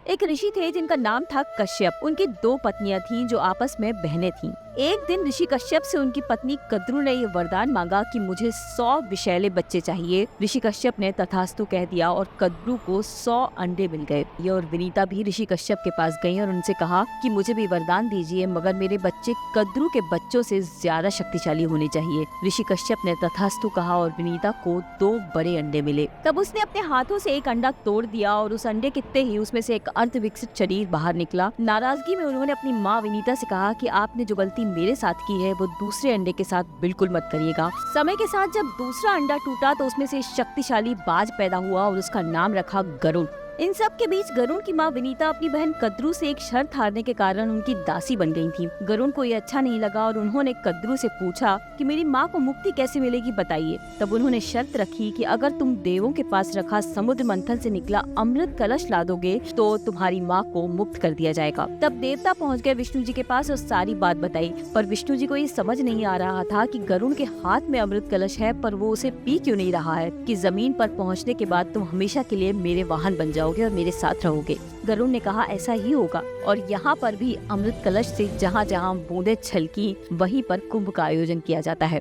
एक ऋषि थे जिनका नाम था कश्यप। उनकी 2 पत्नियां थीं जो आपस में बहनें थीं। एक दिन ऋषि कश्यप से उनकी पत्नी कद्रू ने ये वरदान मांगा कि मुझे 100 विषैले बच्चे चाहिए। ऋषि कश्यप ने तथास्तु कह दिया और कद्रू को 100 अंडे मिल गए। ये और विनीता भी ऋषि कश्यप के पास गईं और उनसे कहा कि मुझे भी वरदान दीजिए, मगर मेरे बच्चे कद्रू के बच्चों से ज्यादा शक्तिशाली होने चाहिए। ऋषि कश्यप ने तथास्तु कहा और विनीता को 2 बड़े अंडे मिले। तब उसने अपने हाथों से एक अंडा तोड़ दिया और उस अंडे के ही उसमें से एक अर्धविकसित शरीर बाहर निकला। नाराजगी में उन्होंने अपनी माँ विनीता से कहा कि आपने जो गलती मेरे साथ की है वो दूसरे अंडे के साथ बिल्कुल मत करिएगा। समय के साथ जब दूसरा अंडा टूटा तो उसमें से शक्तिशाली बाज पैदा हुआ और उसका नाम रखा गरुड़। इन सब के बीच गरुड़ की माँ विनीता अपनी बहन कद्रू से एक शर्त हारने के कारण उनकी दासी बन गई थी। गरुड़ को ये अच्छा नहीं लगा और उन्होंने कद्रू से पूछा कि मेरी माँ को मुक्ति कैसे मिलेगी, बताइए। तब उन्होंने शर्त रखी कि अगर तुम देवों के पास रखा समुद्र मंथन से निकला अमृत कलश ला दोगे तो तुम्हारी माँ को मुक्त कर दिया जाएगा। तब देवता पहुँच गए विष्णु जी के पास और सारी बात बताई, पर विष्णु जी को ये समझ नहीं आ रहा था कि गरुड़ के हाथ में अमृत कलश है पर वो उसे पी क्यों नहीं रहा है, कि जमीन पर पहुँचने के बाद तुम हमेशा के लिए मेरे वाहन बन जाओगे और मेरे साथ रहोगे। गरुड़ ने कहा ऐसा ही होगा और यहाँ पर भी अमृत कलश से जहाँ जहाँ बूंदें छलकी वहीं पर कुंभ का आयोजन किया जाता है।